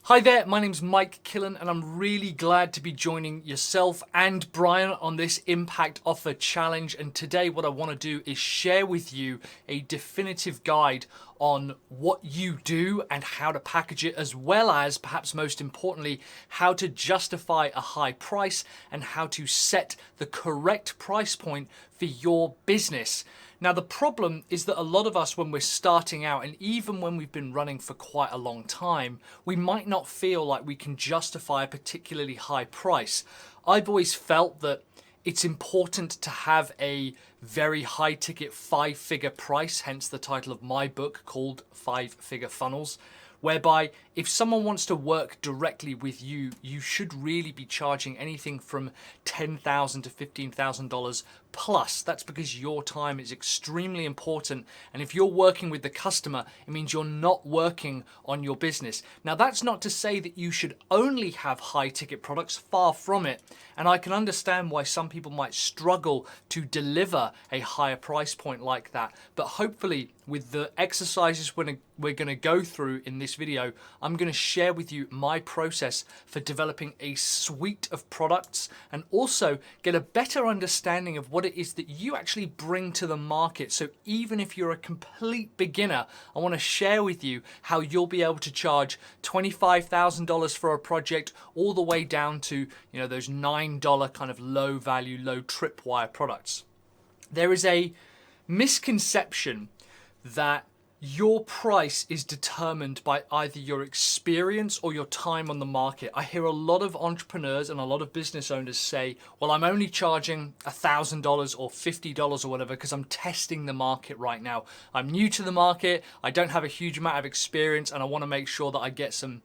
Hi there, my name's Mike Killen and I'm really glad to be joining yourself and Brian on this Impact Offer Challenge. And today what I want to do is share with you a definitive guide on what you do and how to package it, as well as, perhaps most importantly, how to justify a high price and how to set the correct price point for your business. Now, the problem is that a lot of us, when we're starting out, and even when we've been running for quite a long time, we might not feel like we can justify a particularly high price. I've always felt that it's important to have a very high ticket 5-figure price, hence the title of my book called 5-Figure Funnels, whereby if someone wants to work directly with you, you should really be charging anything from $10,000 to $15,000 plus. That's because your time is extremely important. And if you're working with the customer, it means you're not working on your business. Now, that's not to say that you should only have high ticket products, far from it. And I can understand why some people might struggle to deliver a higher price point like that. But hopefully with the exercises we're going to go through in this video, I'm going to share with you my process for developing a suite of products and also get a better understanding of what it is that you actually bring to the market. So even if you're a complete beginner, I want to share with you how you'll be able to charge $25,000 for a project all the way down to, those $9 kind of low value, low tripwire products. There is a misconception that your price is determined by either your experience or your time on the market. I hear a lot of entrepreneurs and a lot of business owners say, well, I'm only charging $1,000 or $50 or whatever because I'm testing the market right now. I'm new to the market, I don't have a huge amount of experience, and I want to make sure that I get some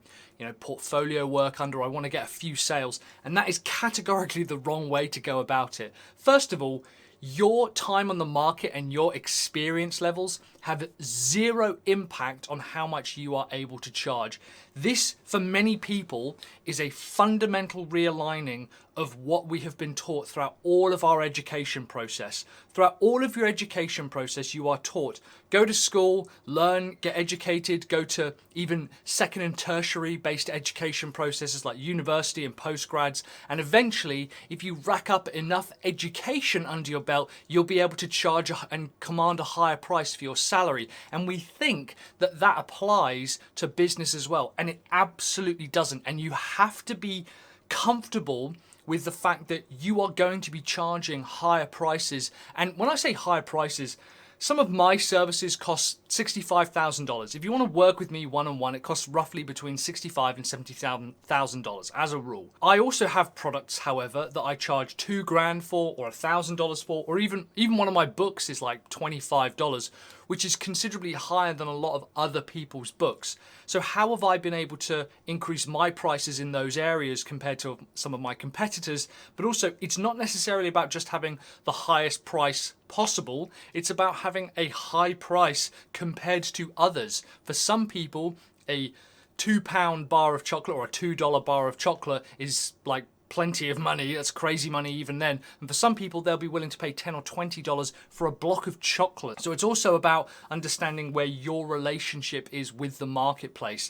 portfolio work under, I want to get a few sales. And that is categorically the wrong way to go about it. First of all, your time on the market and your experience levels have zero impact on how much you are able to charge. This, for many people, is a fundamental realigning of what we have been taught throughout all of our education process. Throughout all of your education process, you are taught, go to school, learn, get educated, go to even second and tertiary based education processes like university and postgrads. And eventually, if you rack up enough education under your belt, you'll be able to charge and command a higher price for your salary. And we think that that applies to business as well. And it absolutely doesn't. And you have to be comfortable with the fact that you are going to be charging higher prices. And when I say higher prices, some of my services cost $65,000. If you want to work with me one-on-one, it costs roughly between $65,000 and $70,000 as a rule. I also have products, however, that I charge $2,000 for, or $1,000 for, or even one of my books is like $25, which is considerably higher than a lot of other people's books. So how have I been able to increase my prices in those areas compared to some of my competitors? But also, it's not necessarily about just having the highest price possible. It's about having a high price compared to others. For some people, a £2 bar of chocolate or a $2 bar of chocolate is like plenty of money. That's crazy money even then. And for some people, they'll be willing to pay $10 or $20 for a block of chocolate. So it's also about understanding where your relationship is with the marketplace.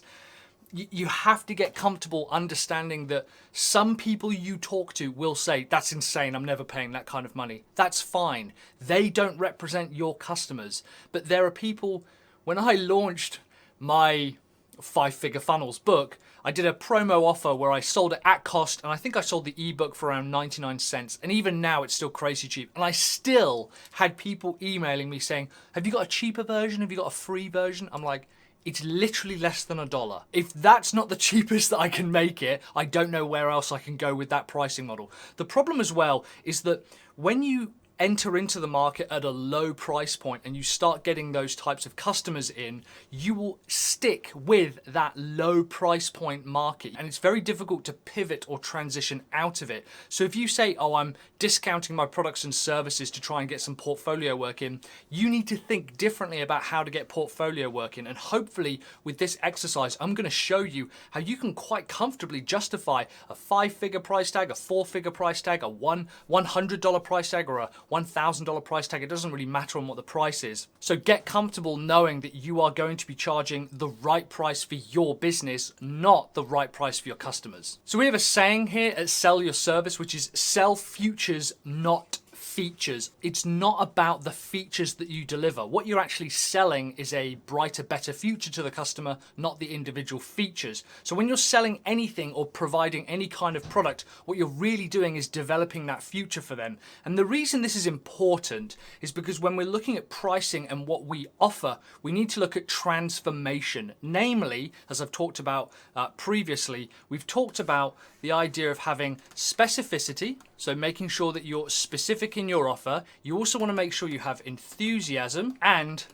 You have to get comfortable understanding that some people you talk to will say, that's insane, I'm never paying that kind of money. That's fine. They don't represent your customers. But there are people, when I launched my 5-Figure Funnels book, I did a promo offer where I sold it at cost, and I think I sold the ebook for around 99 cents. And even now it's still crazy cheap. And I still had people emailing me saying, have you got a cheaper version? Have you got a free version? I'm like, it's literally less than $1. If that's not the cheapest that I can make it, I don't know where else I can go with that pricing model. The problem as well is that when you enter into the market at a low price point and you start getting those types of customers in, you will stick with that low price point market. And it's very difficult to pivot or transition out of it. So if you say, oh, I'm discounting my products and services to try and get some portfolio work in, you need to think differently about how to get portfolio work in. And hopefully with this exercise, I'm going to show you how you can quite comfortably justify a 5-figure price tag, a 4-figure price tag, a $100 price tag, or a $1,000 price tag. It doesn't really matter on what the price is. So get comfortable knowing that you are going to be charging the right price for your business, not the right price for your customers. So we have a saying here at Sell Your Service, which is sell futures, not features. It's not about the features that you deliver. What you're actually selling is a brighter, better future to the customer, not the individual features. So when you're selling anything or providing any kind of product, what you're really doing is developing that future for them. And the reason this is important is because when we're looking at pricing and what we offer, we need to look at transformation. Namely, as I've talked about previously, we've talked about the idea of having specificity, so making sure that you're specific in your offer. You also want to make sure you have enthusiasm and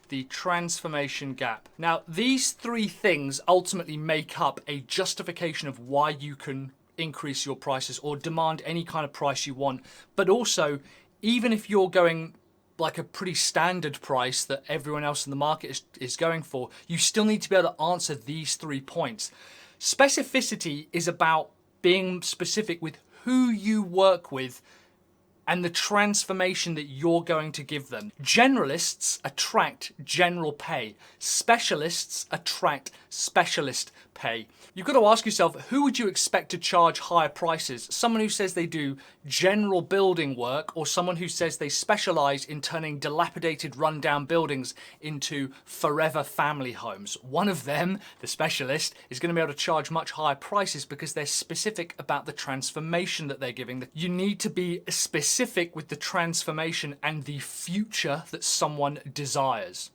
the transformation gap. Now, these three things ultimately make up a justification of why you can increase your prices or demand any kind of price you want. But also, even if you're going like a pretty standard price that everyone else in the market is going for, you still need to be able to answer these 3 points. Specificity is about being specific with who you work with and the transformation that you're going to give them. Generalists attract general pay. Specialists attract specialist pay. You've got to ask yourself, who would you expect to charge higher prices? Someone who says they do general building work, or someone who says they specialize in turning dilapidated, rundown buildings into forever family homes? One of them, the specialist, is going to be able to charge much higher prices because they're specific about the transformation that they're giving. You need to be specific with the transformation and the future that someone desires.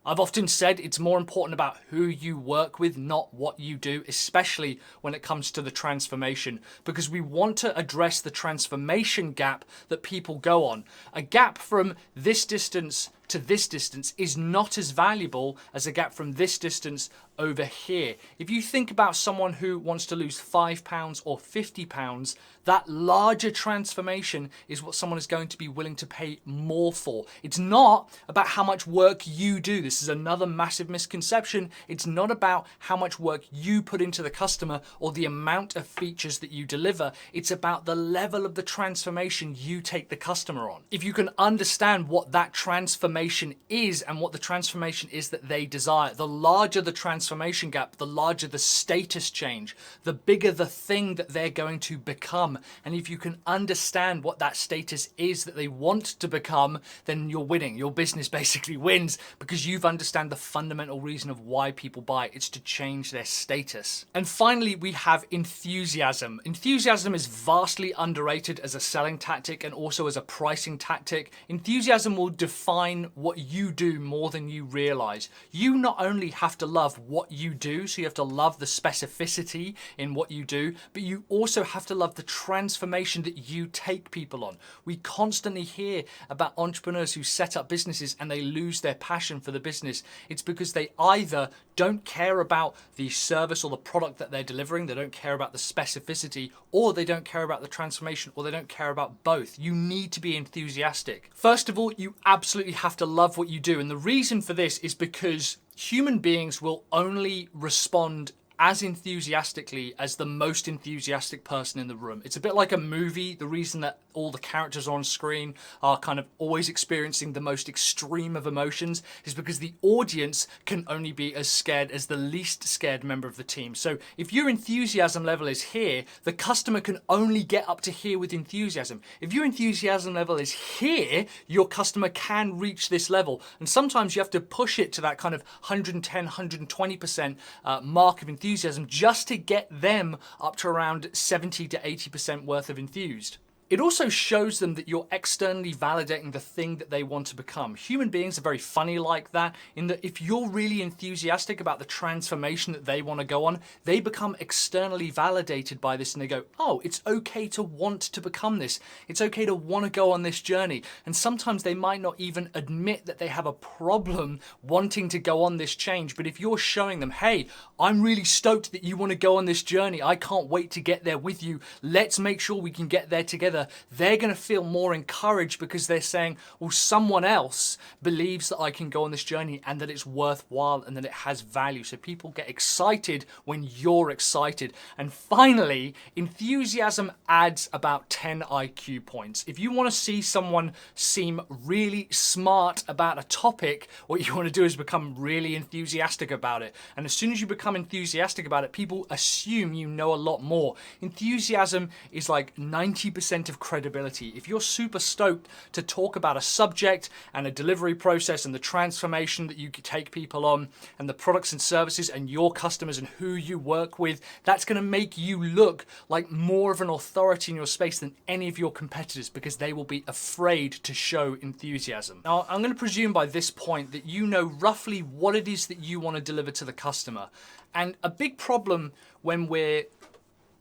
I've often said it's more important about who you work with, not what you do, especially when it comes to the transformation, because we want to address the transformation gap that people go on. A gap from this distance to this distance is not as valuable as a gap from this distance over here. If you think about someone who wants to lose £5 or £50, that larger transformation is what someone is going to be willing to pay more for. It's not about how much work you do. This is another massive misconception. It's not about how much work you put into the customer or the amount of features that you deliver. It's about the level of the transformation you take the customer on. If you can understand what that transformation is and what the transformation is that they desire, the larger the transformation gap, the larger the status change, the bigger the thing that they're going to become. And if you can understand what that status is that they want to become, then you're winning. Your business basically wins because you've understand the fundamental reason of why people buy. It's to change their status. And finally, we have enthusiasm. Enthusiasm is vastly underrated as a selling tactic and also as a pricing tactic. Enthusiasm will define what you do more than you realize. You not only have to love what you do, so you have to love the specificity in what you do, but you also have to love the transformation that you take people on. We constantly hear about entrepreneurs who set up businesses and they lose their passion for the business. It's because they either don't care about the service or the product that they're delivering, they don't care about the specificity, or they don't care about the transformation, or they don't care about both. You need to be enthusiastic. First of all, you absolutely have to love what you do. And the reason for this is because human beings will only respond as enthusiastically as the most enthusiastic person in the room. It's a bit like a movie. The reason that all the characters on screen are kind of always experiencing the most extreme of emotions is because the audience can only be as scared as the least scared member of the team. So if your enthusiasm level is here, the customer can only get up to here with enthusiasm. If your enthusiasm level is here, your customer can reach this level. And sometimes you have to push it to that kind of 110, 120% mark of enthusiasm just to get them up to around 70 to 80% worth of enthused. It also shows them that you're externally validating the thing that they want to become. Human beings are very funny like that, in that if you're really enthusiastic about the transformation that they want to go on, they become externally validated by this and they go, oh, it's okay to want to become this. It's okay to want to go on this journey. And sometimes they might not even admit that they have a problem wanting to go on this change. But if you're showing them, hey, I'm really stoked that you want to go on this journey. I can't wait to get there with you. Let's make sure we can get there together. together, they're going to feel more encouraged because they're saying, well, someone else believes that I can go on this journey and that it's worthwhile and that it has value. So people get excited when you're excited. And finally, enthusiasm adds about 10 IQ points. If you want to see someone seem really smart about a topic, what you want to do is become really enthusiastic about it. And as soon as you become enthusiastic about it, people assume you know a lot more. Enthusiasm is like 90% of credibility. If you're super stoked to talk about a subject and a delivery process and the transformation that you take people on and the products and services and your customers and who you work with, that's going to make you look like more of an authority in your space than any of your competitors because they will be afraid to show enthusiasm. Now, I'm going to presume by this point that you know roughly what it is that you want to deliver to the customer. And a big problem when we're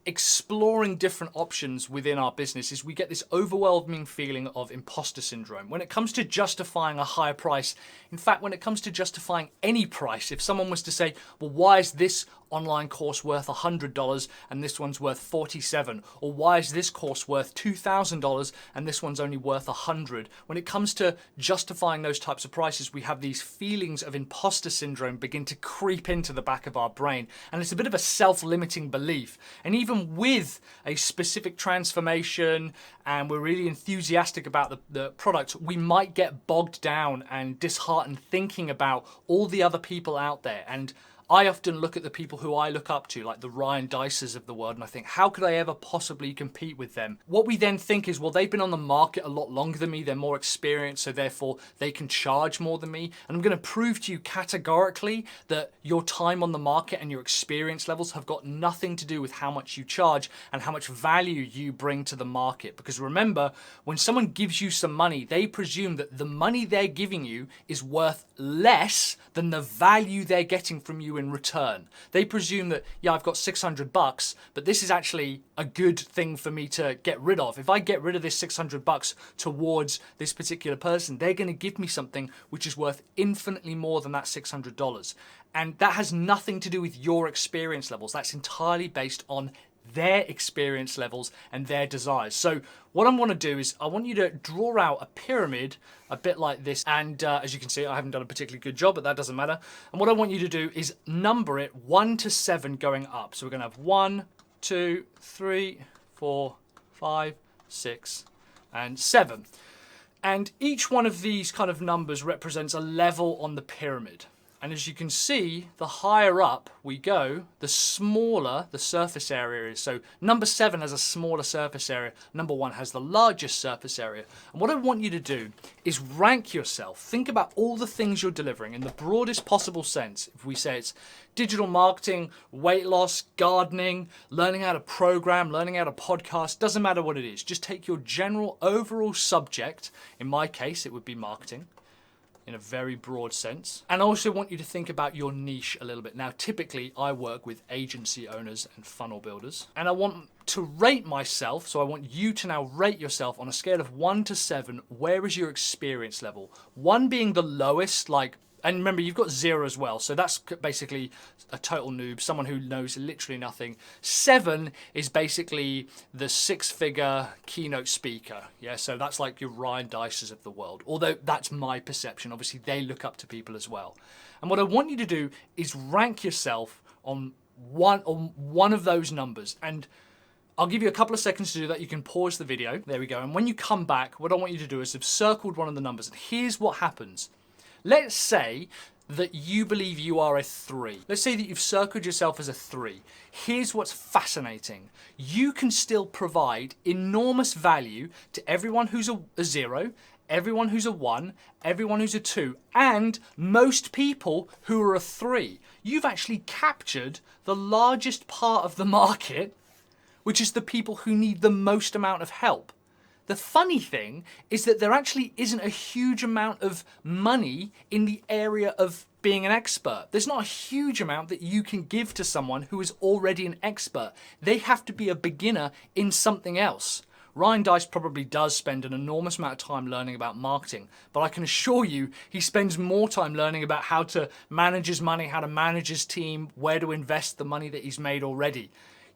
exploring different options within our business is we get this overwhelming feeling of imposter syndrome. When it comes to justifying a higher price, in fact, when it comes to justifying any price, if someone was to say, well, why is this online course worth $100 and this one's worth $47? Or why is this course worth $2,000 and this one's only worth $100? When it comes to justifying those types of prices, we have these feelings of imposter syndrome begin to creep into the back of our brain. And it's a bit of a self-limiting belief. And even with a specific transformation and we're really enthusiastic about the product, we might get bogged down and disheartened thinking about all the other people out there. And I often look at the people who I look up to, like the Ryan Dices of the world, and I think, how could I ever possibly compete with them? What we then think is, well, they've been on the market a lot longer than me, they're more experienced, so therefore they can charge more than me. And I'm going to prove to you categorically that your time on the market and your experience levels have got nothing to do with how much you charge and how much value you bring to the market. Because remember, when someone gives you some money, they presume that the money they're giving you is worth less than the value they're getting from you in return. They presume that, yeah, I've got $600, but this is actually a good thing for me to get rid of. If I get rid of this $600 towards this particular person, they're going to give me something which is worth infinitely more than that $600. And that has nothing to do with your experience levels. That's entirely based on their experience levels and their desires. So what I want to do is I want you to draw out a pyramid a bit like this. And as you can see, I haven't done a particularly good job, but that doesn't matter. And what I want you to do is number it 1 to 7 going up. So we're going to have 1, 2, 3, 4, 5, 6, and 7. And each one of these kind of numbers represents a level on the pyramid. And as you can see, the higher up we go, the smaller the surface area is. So number 7 has a smaller surface area. Number 1 has the largest surface area. And what I want you to do is rank yourself. Think about all the things you're delivering in the broadest possible sense. If we say it's digital marketing, weight loss, gardening, learning how to program, learning how to podcast, doesn't matter what it is. Just take your general overall subject. In my case, it would be marketing, in a very broad sense. And I also want you to think about your niche a little bit. Now, typically I work with agency owners and funnel builders, and I want to rate myself, so I want you to now rate yourself on a scale of 1 to 7. Where is your experience level? 1 being the lowest, like, and remember, you've got 0 as well. So that's basically a total noob, someone who knows literally nothing. 7 is basically the 6-figure keynote speaker. Yeah, so that's like your Ryan Dices of the world. Although that's my perception. Obviously, they look up to people as well. And what I want you to do is rank yourself on one of those numbers. And I'll give you a couple of seconds to do that. You can pause the video. There we go. And when you come back, what I want you to do is have circled one of the numbers. And here's what happens. Let's say that you believe you are a 3. Let's say that you've circled yourself as a 3. Here's what's fascinating. You can still provide enormous value to everyone who's a 0, everyone who's a 1, everyone who's a 2, and most people who are a 3. You've actually captured the largest part of the market, which is the people who need the most amount of help. The funny thing is that there actually isn't a huge amount of money in the area of being an expert. There's not a huge amount that you can give to someone who is already an expert. They have to be a beginner in something else. Ryan Dice probably does spend an enormous amount of time learning about marketing, but I can assure you he spends more time learning about how to manage his money, how to manage his team, where to invest the money that he's made already.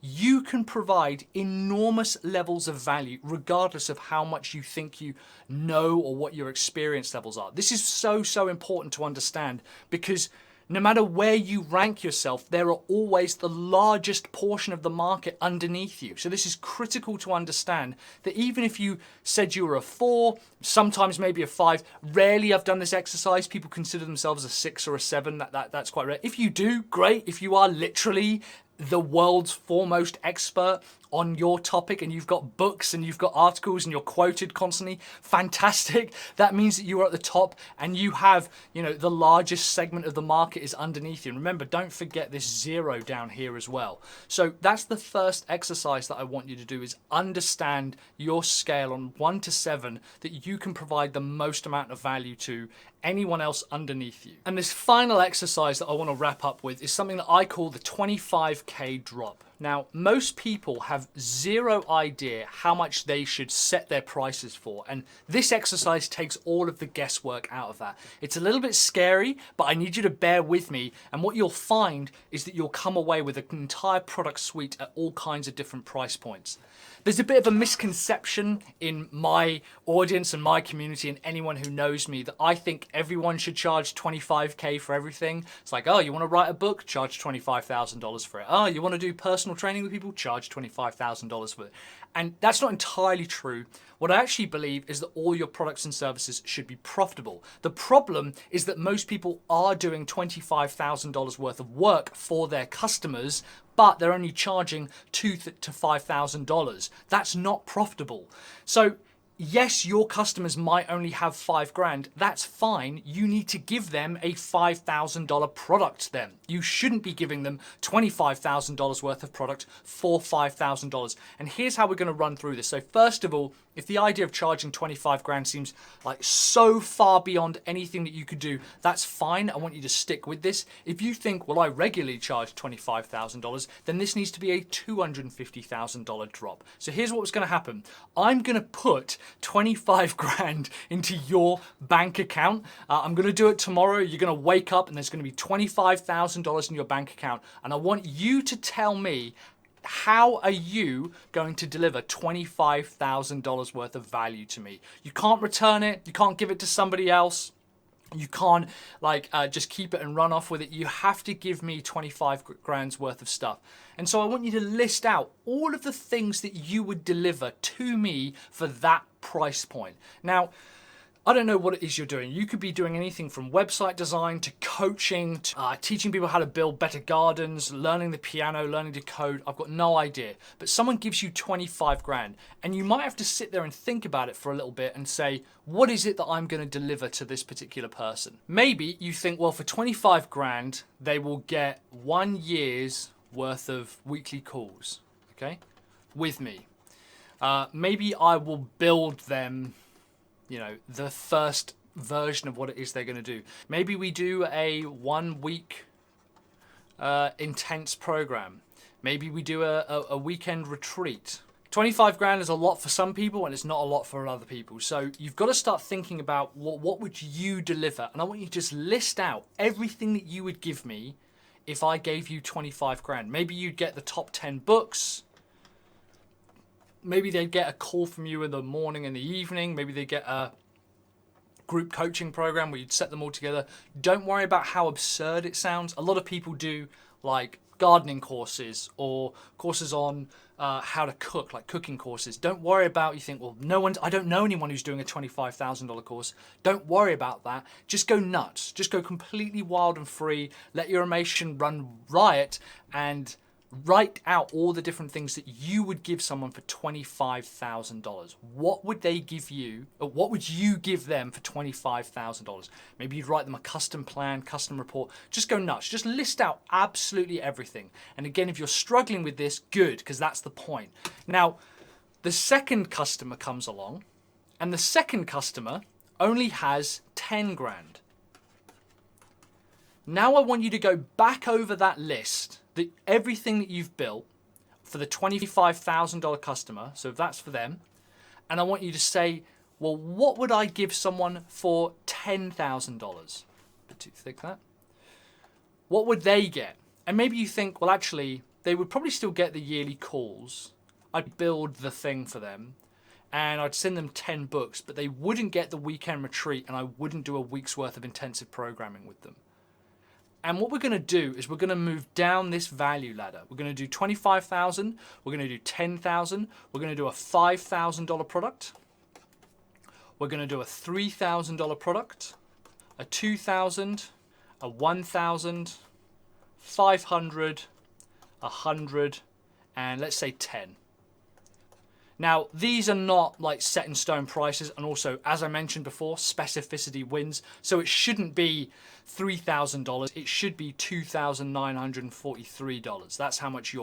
you can provide enormous levels of value regardless of how much you think you know or what your experience levels are. This is so important to understand, because no matter where you rank yourself, there are always the largest portion of the market underneath you. So this is critical to understand, that even if you said you were a 4, sometimes maybe a 5, rarely I've done this exercise, people consider themselves a 6 or a 7, that's quite rare. If you do, great. If you are literally the world's foremost expert on your topic and you've got books and you've got articles and you're quoted constantly, fantastic. That means that you are at the top and you have, the largest segment of the market is underneath you. And remember, don't forget this 0 down here as well. So that's the first exercise that I want you to do, is understand your scale on 1 to 7 that you can provide the most amount of value to anyone else underneath you. And this final exercise that I want to wrap up with is something that I call the 25K drop. Now, most people have zero idea how much they should set their prices for, and this exercise takes all of the guesswork out of that. It's a little bit scary, but I need you to bear with me, and what you'll find is that you'll come away with an entire product suite at all kinds of different price points. There's a bit of a misconception in my audience and my community and anyone who knows me that I think everyone should charge 25K for everything. It's like, oh, you want to write a book? Charge $25,000 for it. Oh, you want to do personal training with people? Charge $25,000 for it. And that's not entirely true. What I actually believe is that all your products and services should be profitable. The problem is that most people are doing $25,000 worth of work for their customers, but they're only charging $2,000 to $5,000. That's not profitable. So yes, your customers might only have $5,000. That's fine. You need to give them a $5,000 product then. You shouldn't be giving them $25,000 worth of product for $5,000. And here's how we're going to run through this. So first of all, if the idea of charging $25,000 seems like so far beyond anything that you could do, that's fine. I want you to stick with this. If you think, well, I regularly charge $25,000, then this needs to be a $250,000 drop. So here's what's going to happen. I'm going to put $25,000 into your bank account. I'm going to do it tomorrow. You're going to wake up and there's going to be $25,000 in your bank account. And I want you to tell me, how are you going to deliver $25,000 worth of value to me? You can't return it. You can't give it to somebody else. You can't just keep it and run off with it. You have to give me $25,000 worth of stuff. And so I want you to list out all of the things that you would deliver to me for that price point. Now, I don't know what it is you're doing. You could be doing anything from website design to coaching, to teaching people how to build better gardens, learning the piano, learning to code. I've got no idea. But someone gives you $25,000 and you might have to sit there and think about it for a little bit and say, what is it that I'm going to deliver to this particular person? Maybe you think, well, for $25,000, they will get 1 year's worth of weekly calls, okay, with me. Maybe I will build them the first version of what it is they're going to do. Maybe we do a 1 week intense program. Maybe we do a weekend retreat. $25,000 is a lot for some people and it's not a lot for other people. So you've got to start thinking about what would you deliver? And I want you to just list out everything that you would give me if I gave you $25,000. Maybe you'd get the top 10 books. Maybe they'd get a call from you in the morning and the evening. Maybe they get a group coaching program where you'd set them all together. Don't worry about how absurd it sounds. A lot of people do like gardening courses or courses on how to cook, like cooking courses. Don't worry about, you think, well, I don't know anyone who's doing a $25,000 course. Don't worry about that. Just go nuts. Just go completely wild and free. Let your emotion run riot and write out all the different things that you would give someone for $25,000. What would they give you, or what would you give them for $25,000? Maybe you'd write them a custom plan, custom report. Just go nuts. Just list out absolutely everything. And again, if you're struggling with this, good, because that's the point. Now, the second customer comes along, and the second customer only has $10,000. Now I want you to go back over that list, everything that you've built for the $25,000 customer, so that's for them, and I want you to say, well, what would I give someone for $10,000? Bit too thick that. What would they get? And maybe you think, well, actually, they would probably still get the yearly calls. I'd build the thing for them and I'd send them 10 books, but they wouldn't get the weekend retreat and I wouldn't do a week's worth of intensive programming with them. And what we're going to do is we're going to move down this value ladder. We're going to do 25,000, we're going to do 10,000, we're going to do a $5,000 product. We're going to do a $3,000 product, a 2,000, a 1,000, 500, 100, and let's say 10. Now, these are not like set in stone prices, and also, as I mentioned before, specificity wins. So it shouldn't be $3,000, it should be $2,943. That's how much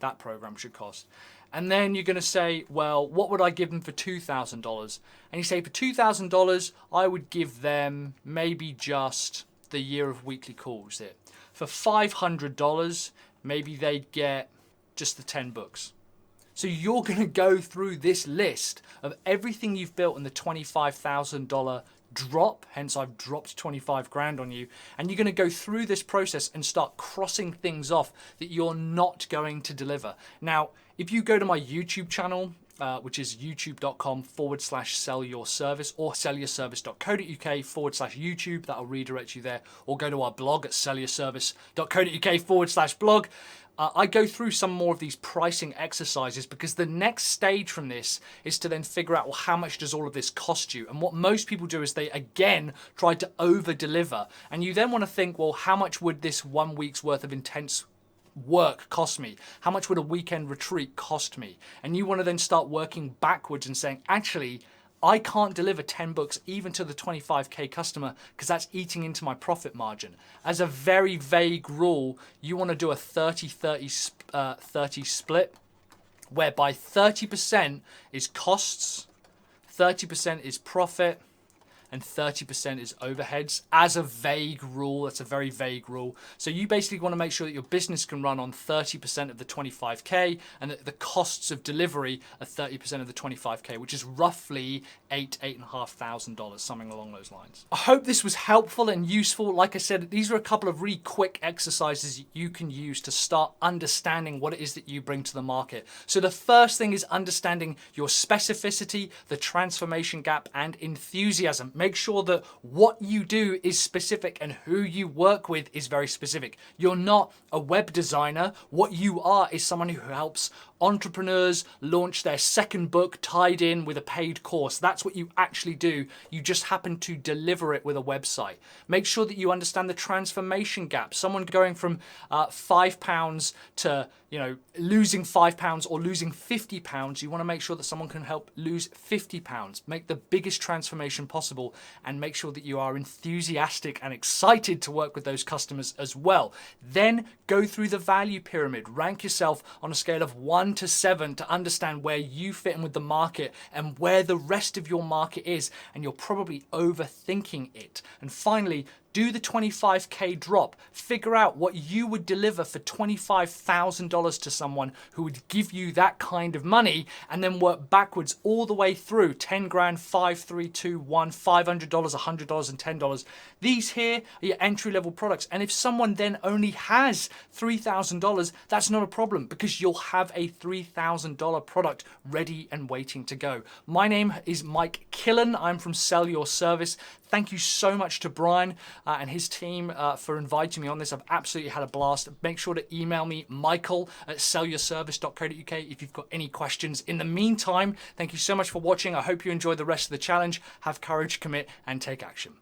that program should cost. And then you're going to say, well, what would I give them for $2,000? And you say, for $2,000, I would give them maybe just the year of weekly calls. For $500, maybe they'd get just the 10 books. So you're going to go through this list of everything you've built in the $25,000 drop, hence I've dropped 25 grand on you, and you're going to go through this process and start crossing things off that you're not going to deliver. Now, if you go to my YouTube channel, which is youtube.com/sellyourservice or sellyourservice.co.uk/YouTube, that'll redirect you there, or go to our blog at sellyourservice.co.uk/blog. I go through some more of these pricing exercises because the next stage from this is to then figure out, well, how much does all of this cost you? And what most people do is they again try to over deliver. And you then want to think, well, how much would this 1 week's worth of intense work cost me? How much would a weekend retreat cost me? And you want to then start working backwards and saying, actually, I can't deliver 10 books even to the 25k customer because that's eating into my profit margin. As a very vague rule, you want to do a 30-30 split, whereby 30% is costs, 30% is profit, and 30% is overheads. As a vague rule, that's a very vague rule. So you basically want to make sure that your business can run on 30% of the 25k and that the costs of delivery are 30% of the 25k, which is roughly $8,500, something along those lines. I hope this was helpful and useful. Like I said, these are a couple of really quick exercises you can use to start understanding what it is that you bring to the market. So the first thing is understanding your specificity, the transformation gap, and enthusiasm. Make sure that what you do is specific and who you work with is very specific. You're not a web designer. What you are is someone who helps entrepreneurs launch their second book tied in with a paid course. That's what you actually do. You just happen to deliver it with a website. Make sure that you understand the transformation gap. Someone going from £5 to losing £5 or losing £50, you want to make sure that someone can help lose £50. Make the biggest transformation possible and make sure that you are enthusiastic and excited to work with those customers as well. Then go through the value pyramid. Rank yourself on a scale of 1 to 7 to understand where you fit in with the market and where the rest of your market is, and you're probably overthinking it. And finally, do the 25k drop. Figure out what you would deliver for $25,000 to someone who would give you that kind of money, and then work backwards all the way through 10 grand, 5, 3, 2, 1, $500, $100, and $10. These here are your entry level products. And if someone then only has $3,000, that's not a problem because you'll have a $3,000 product ready and waiting to go. My name is Mike Killen. I'm from Sell Your Service. Thank you so much to Brian and his team for inviting me on this. I've absolutely had a blast. Make sure to email me, michael@sellyourservice.co.uk, if you've got any questions. In the meantime, thank you so much for watching. I hope you enjoy the rest of the challenge. Have courage, commit, and take action.